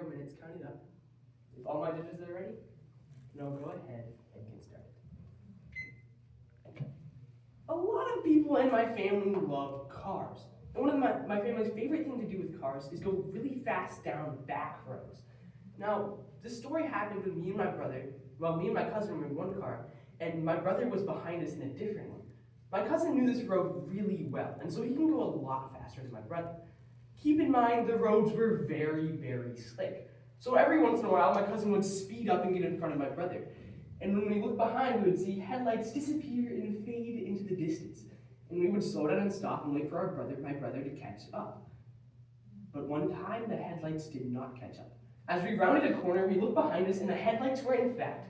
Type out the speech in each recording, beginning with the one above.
0 minutes, count it up. If all my judges are ready, no, go ahead and get started. A lot of people in my family love cars. And one of my family's favorite thing to do with cars is go really fast down back roads. Now, this story happened with me and my brother. Well, me and my cousin were in one car, and my brother was behind us in a different one. My cousin knew this road really well, and so he can go a lot faster than my brother. Keep in mind, the roads were very, very slick. So every once in a while, my cousin would speed up and get in front of my brother. And when we looked behind, we would see headlights disappear and fade into the distance. And we would slow down and stop and wait for my brother to catch up. But one time, the headlights did not catch up. As we rounded a corner, we looked behind us, and the headlights were in fact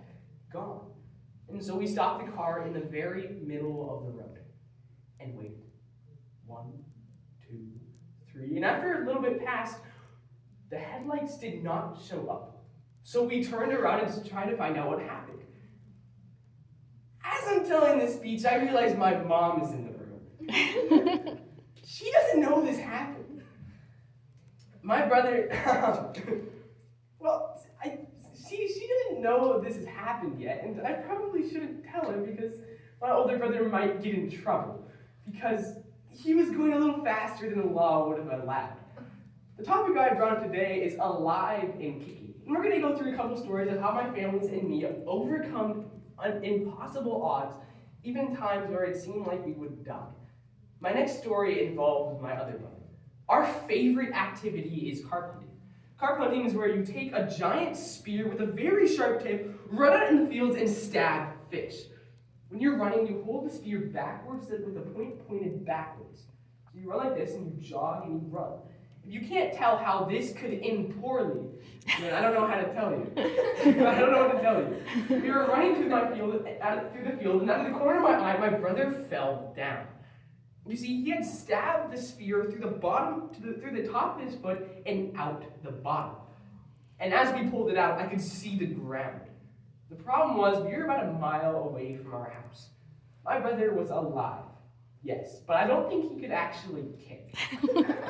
gone. And so we stopped the car in the very middle of the road and waited. 1, 2, 3, and after a little bit passed, the headlights did not show up. So we turned around and tried to find out what happened. As I'm telling this speech, I realize my mom is in the room. She doesn't know this happened. My brother, well, she didn't know this has happened yet, and I probably shouldn't tell her because my older brother might get in trouble because he was going a little faster than the law would have allowed. The topic I brought up today is alive and kicking. And we're going to go through a couple stories of how my families and me have overcome impossible odds, even times where it seemed like we would die. My next story involves my other brother. Our favorite activity is carp hunting. Carp hunting is where you take a giant spear with a very sharp tip, run out in the fields, and stab fish. When you're running, you hold the spear backwards with the point pointed backwards. So you run like this, and you jog and you run. If you can't tell how this could end poorly, then I don't know how to tell you. I don't know what to tell you. We were running through the field, and out of the corner of my eye, my brother fell down. You see, he had stabbed the spear through the top of his foot and out the bottom. And as we pulled it out, I could see the ground. The problem was, we were about a mile away from our house. My brother was alive, yes, but I don't think he could actually kick.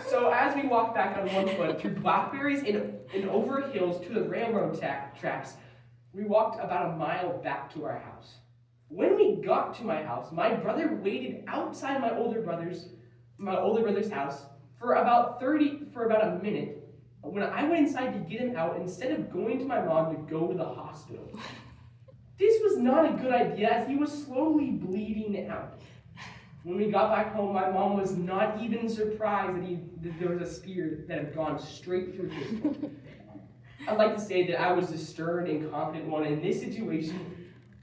So as we walked back on one foot through blackberries and over hills to the railroad tracks, we walked about a mile back to our house. When we got to my house, my brother waited outside my older brother's house for about a minute. When I went inside to get him out, instead of going to my mom to go to the hospital. This was not a good idea, as he was slowly bleeding out. When we got back home, my mom was not even surprised that there was a spear that had gone straight through his foot. I'd like to say that I was the stern and confident one in this situation,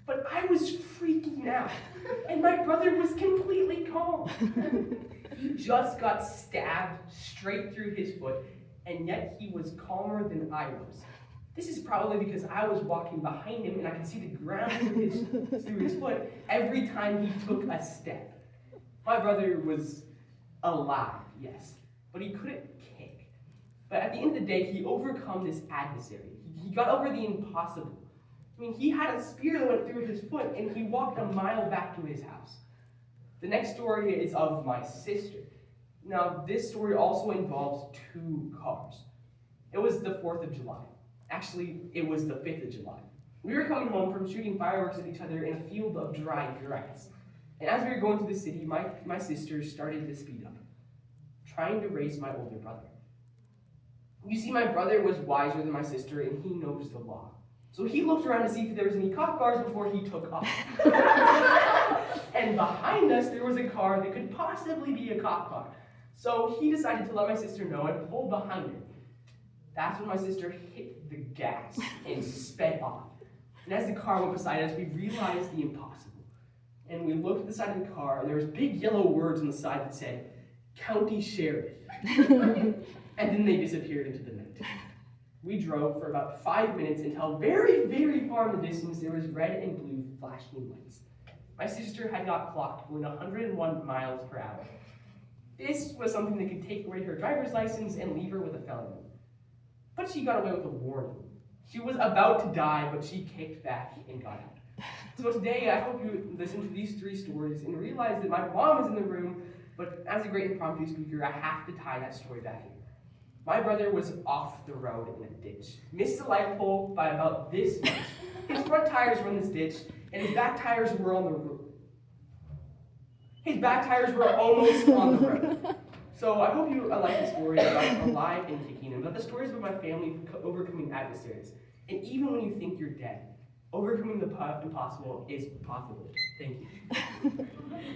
but I was freaking out, and my brother was completely calm. He just got stabbed straight through his foot, and yet he was calmer than I was. This is probably because I was walking behind him, and I could see the ground through his foot every time he took a step. My brother was alive, yes, but he couldn't kick. But at the end of the day, he overcome this adversary. He got over the impossible. I mean, he had a spear that went through his foot, and he walked a mile back to his house. The next story is of my sister. Now, this story also involves 2 cars. It was the 4th of July. Actually, it was the 5th of July. We were coming home from shooting fireworks at each other in a field of dry grass. And as we were going through the city, my sister started to speed up, trying to race my older brother. You see, my brother was wiser than my sister, and he knows the law. So he looked around to see if there was any cop cars before he took off. And behind us, there was a car that could possibly be a cop car. So he decided to let my sister know and pull behind her. That's when my sister hit the gas and sped off. And as the car went beside us, we realized the impossible. And we looked at the side of the car, and there was big yellow words on the side that said, "County Sheriff." And then they disappeared into the night. We drove for about 5 minutes until very, very far in the distance there was red and blue flashing lights. My sister had got clocked going 101 miles per hour. This was something that could take away her driver's license and leave her with a felony. But she got away with a warning. She was about to die, but she kicked back and got out. So today, I hope you listen to these 3 stories and realize that my mom is in the room, but as a great impromptu speaker, I have to tie that story back in. My brother was off the road in a ditch, missed the light pole by about this much. His front tires were in this ditch, and his back tires were on the road. His back tires were almost on the road. So I hope you like the story about alive and kicking, and about the stories of my family overcoming adversaries. And even when you think you're dead, overcoming the impossible is possible. Thank you.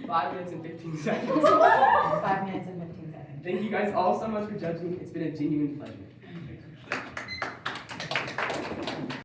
5 minutes and 15 seconds. 5 minutes and 15 seconds. Thank you guys all so much for judging. It's been a genuine pleasure.